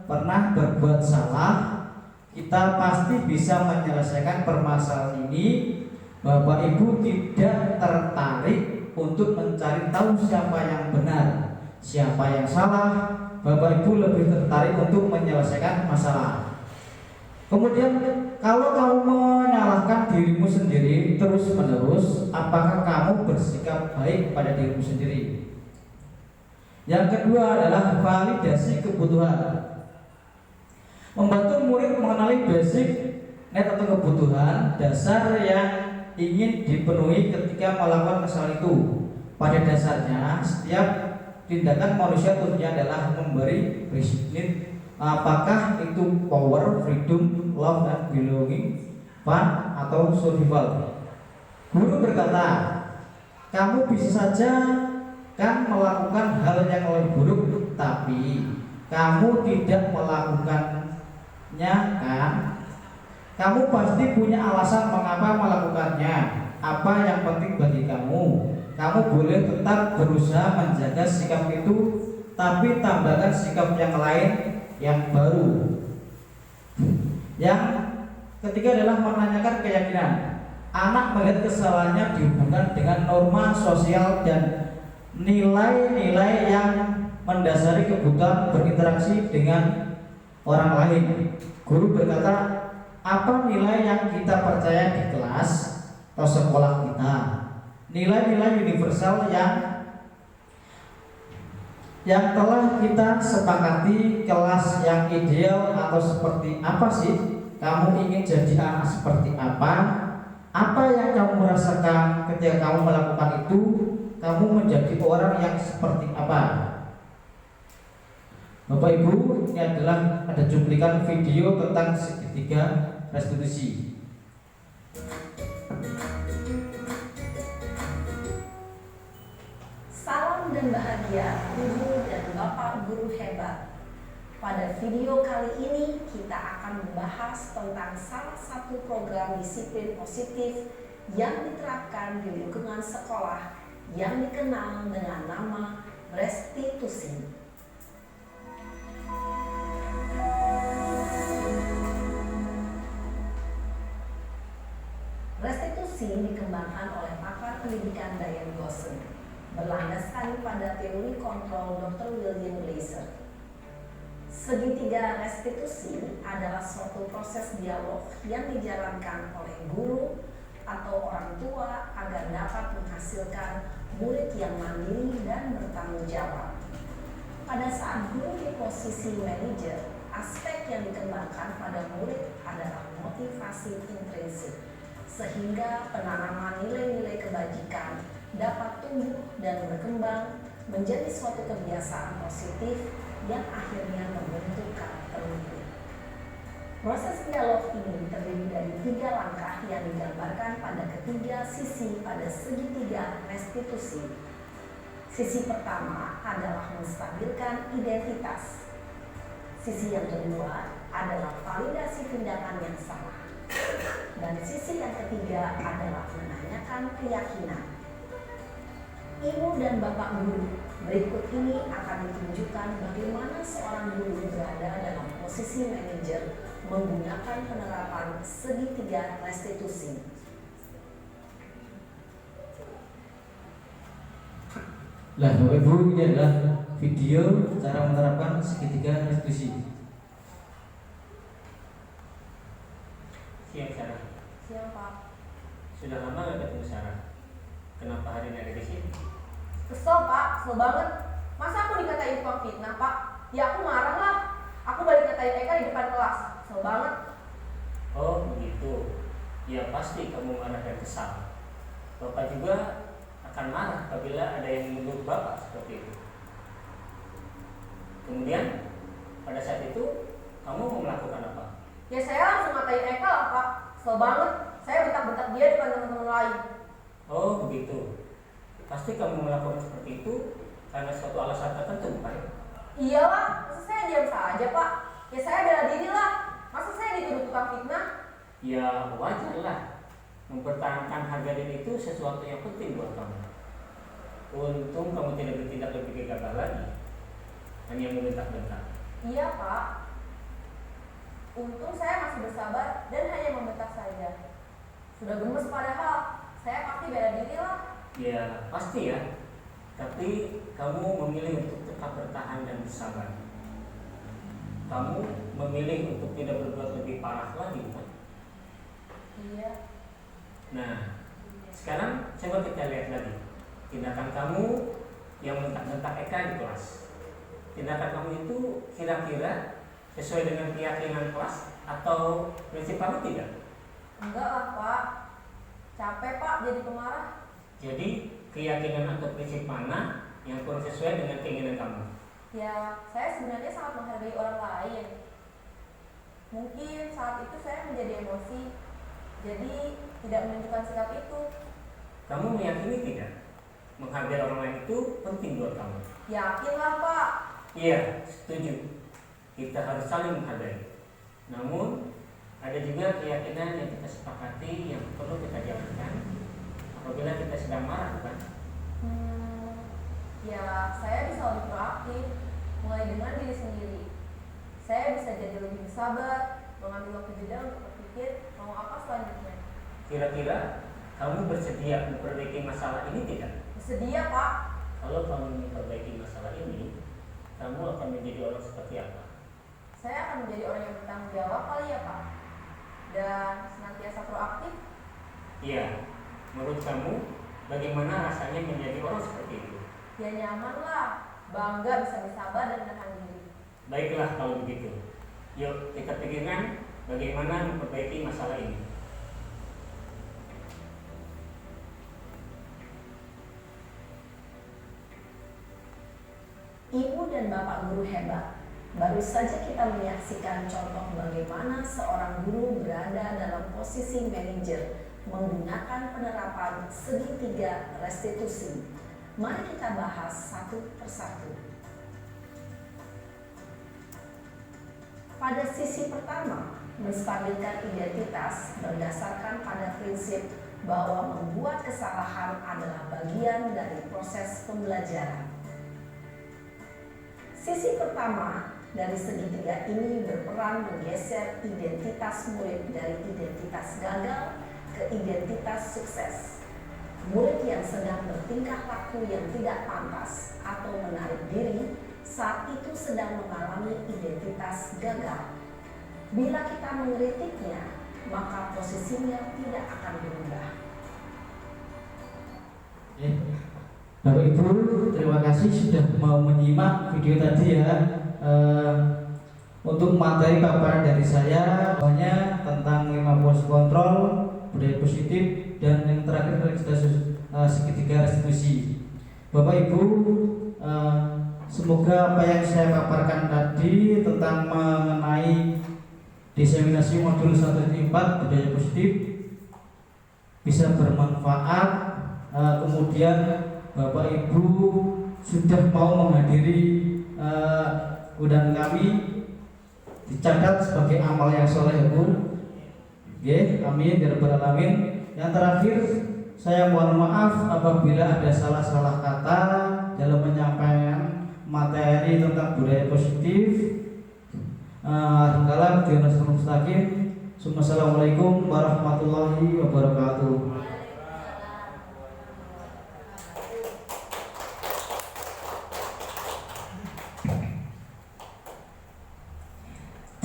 pernah berbuat salah. Kita pasti bisa menyelesaikan permasalahan ini. Bapak Ibu tidak tertarik untuk mencari tahu siapa yang benar, siapa yang salah. Bapak Ibu lebih tertarik untuk menyelesaikan masalah. Kemudian kalau kamu menyalahkan dirimu sendiri terus-menerus, apakah kamu bersikap baik pada dirimu sendiri? Yang kedua adalah validasi kebutuhan. Membantu murid mengenali basic need atau kebutuhan dasar yang ingin dipenuhi ketika melakukan kesalahan itu. Pada dasarnya setiap tindakan manusia tentunya adalah memberi basic need, apakah itu power, freedom, love, dan belonging, fun, atau survival. Guru berkata, kamu bisa saja kan melakukan hal yang lebih buruk, tapi kamu tidak melakukannya kan? Kamu pasti punya alasan mengapa melakukannya. Apa yang penting bagi kamu? Kamu boleh tetap berusaha menjaga sikap itu, tapi tambahkan sikap yang lain yang baru. Yang ketiga adalah menanyakan keyakinan. Anak melihat kesalahannya dihubungkan dengan norma sosial dan nilai-nilai yang mendasari kebutuhan berinteraksi dengan orang lain. Guru berkata, apa nilai yang kita percaya di kelas atau sekolah kita? Nilai-nilai universal yang telah kita sepakati. Kelas yang ideal atau seperti apa sih? Kamu ingin jadi anak seperti apa? Apa yang kamu rasakan ketika kamu melakukan itu? Kamu menjadi orang yang seperti apa? Bapak Ibu, ini adalah ada cuplikan video tentang segitiga restitusi. Salam dan bahagia Ibu dan Bapak guru hebat. Pada video kali ini kita akan membahas tentang salah satu program disiplin positif yang diterapkan di lingkungan sekolah yang dikenal dengan nama restitusi. Restitusi dikembangkan oleh pakar pendidikan Diane Gosling, berlandaskan pada teori kontrol Dr. William Glasser. Segitiga restitusi adalah suatu proses dialog yang dijalankan oleh guru atau orang tua agar dapat menghasilkan murid yang mandiri dan bertanggung jawab. Pada saat guru di posisi manajer, aspek yang dikembangkan pada murid adalah motivasi intrinsik, sehingga penanaman nilai-nilai kebajikan dapat tumbuh dan berkembang menjadi suatu kebiasaan positif yang akhirnya membentuk karakter murid. Proses dialog ini terdiri dari 3 langkah yang digambarkan pada ketiga sisi pada segitiga restitusi. Sisi pertama adalah menstabilkan identitas. Sisi yang kedua adalah validasi tindakan yang salah. Dan sisi yang ketiga adalah menanyakan keyakinan. Ibu dan Bapak guru, berikut ini akan ditunjukkan bagaimana seorang guru berada dalam posisi manajer menggunakan penerapan segitiga restitusi. Lah, Bapak Ibu, ini adalah video cara menerapkan segitiga restitusi. Siap Sarah. Siap Pak. Sudah lama gak ketemu Sarah? Kenapa hari ini ada di sini? Kesel Pak, kesel banget. Masa aku dikatain tukang fitnah Pak? Ya aku marah lah. Aku balik ngatain Eka di depan kelas. Kesel banget. Oh begitu. Ya pasti kamu marah dan kesal. Bapak juga akan marah apabila ada yang menuduh Bapak seperti itu. Kemudian pada saat itu kamu mau melakukan apa? Ya saya langsung ngatain Eka lah Pak. Kesel banget. Saya bentak-bentak dia depan teman-teman lain. Oh begitu. Pasti kamu melakukan seperti itu karena suatu alasan tertentu, bukan? Iyalah, masa saya diam saja Pak? Ya saya bela diri lah. Masa saya dituduh tukang fitnah? Ya wajar lah. Mempertahankan harga diri itu sesuatu yang penting buat kamu. Untung kamu tidak bertindak lebih gegabah lagi, hanya membentak-bentak. Iya Pak. Untung saya masih bersabar dan hanya membentak saja. Sudah gemes padahal, saya pasti bela diri lah. Ya pasti ya. Tapi kamu memilih untuk tetap bertahan dan bersabar. Kamu memilih untuk tidak berbuat lebih parah lagi, bukan? Iya. Nah, sekarang coba kita lihat lagi tindakan kamu yang bentak-bentak Eka di kelas. Tindakan kamu itu kira-kira sesuai dengan keyakinan kelas atau prinsip kamu tidak? Enggak lah Pak. Capek Pak jadi pemarah. Jadi keyakinan atau prinsip mana yang kurang sesuai dengan keinginan kamu? Ya, saya sebenarnya sangat menghargai orang lain. Mungkin saat itu saya menjadi emosi, jadi tidak menunjukkan sikap itu. Kamu meyakini tidak? Menghargai orang lain itu penting buat kamu. Yakinlah Pak. Iya, setuju. Kita harus saling menghargai. Namun ada juga keyakinan yang kita sepakati yang perlu kita jalankan apabila kita sedang marah, bukan? Ya, saya bisa lebih proaktif, mulai dengan diri sendiri. Saya bisa jadi lebih bersabar, mengambil waktu jeda untuk berpikir mau apa selanjutnya. Kira-kira kamu bersedia memperbaiki masalah ini tidak? Bersedia Pak. Kalau kamu memperbaiki masalah ini, kamu akan menjadi orang seperti apa? Saya akan menjadi orang yang bertanggung jawab kali ya Pak. Dan senantiasa proaktif. Iya, menurut kamu bagaimana rasanya menjadi orang seperti itu? Ya nyaman lah, bangga bisa bersabar dan menahan diri. Baiklah kalau begitu. Yuk kita pikirkan bagaimana memperbaiki masalah ini. Ibu dan Bapak guru hebat. Baru saja kita menyaksikan contoh bagaimana seorang guru berada dalam posisi manajer menggunakan penerapan segitiga restitusi. Mari kita bahas satu persatu. Pada sisi pertama, menstabilkan identitas berdasarkan pada prinsip bahwa membuat kesalahan adalah bagian dari proses pembelajaran. Sisi pertama dari segitiga ini berperan menggeser identitas murid dari identitas gagal ke identitas sukses. Murid yang sedang bertingkah laku yang tidak pantas atau menarik diri saat itu sedang mengalami identitas gagal. Bila kita mengkritiknya, maka posisinya tidak akan berubah. Bapak Ibu, terima kasih sudah mau menyimak video tadi ya. Untuk materi paparan dari saya banyak tentang 5 pos kontrol, budaya positif, dan yang terakhir segitiga restitusi. Bapak Ibu, semoga apa yang saya paparkan tadi tentang mengenai diseminasi modul 1.4 budaya positif bisa bermanfaat. Kemudian Bapak Ibu sudah mau menghadiri undangan kami, dicatat sebagai amal yang soleh, Bu. Amin ya rabbal alamin. Yang terakhir, saya mohon maaf apabila ada salah-salah kata dalam penyampaian materi tentang budaya positif. Assalamualaikum warahmatullahi wabarakatuh.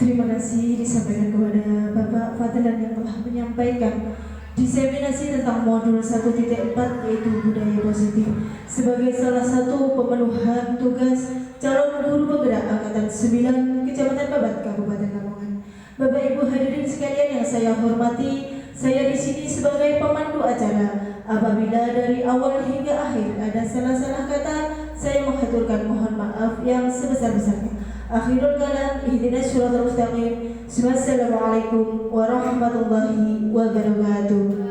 Terima kasih disampaikan kepada Bapak Fadlan yang telah menyampaikan diseminasi tentang modul 1.4 yaitu budaya positif sebagai salah satu pemenuhan tugas calon guru penggerak angkatan 9 Kecamatan Babat Kabupaten Lamongan. Bapak Ibu hadirin sekalian yang saya hormati, saya di sini sebagai pemandu acara. Apabila dari awal hingga akhir ada salah-salah kata, saya mengaturkan mohon maaf yang sebesar-besarnya. Akhirul kalam, ihdinas siratal mustaqim. Wassalamualaikum warahmatullahi wabarakatuh.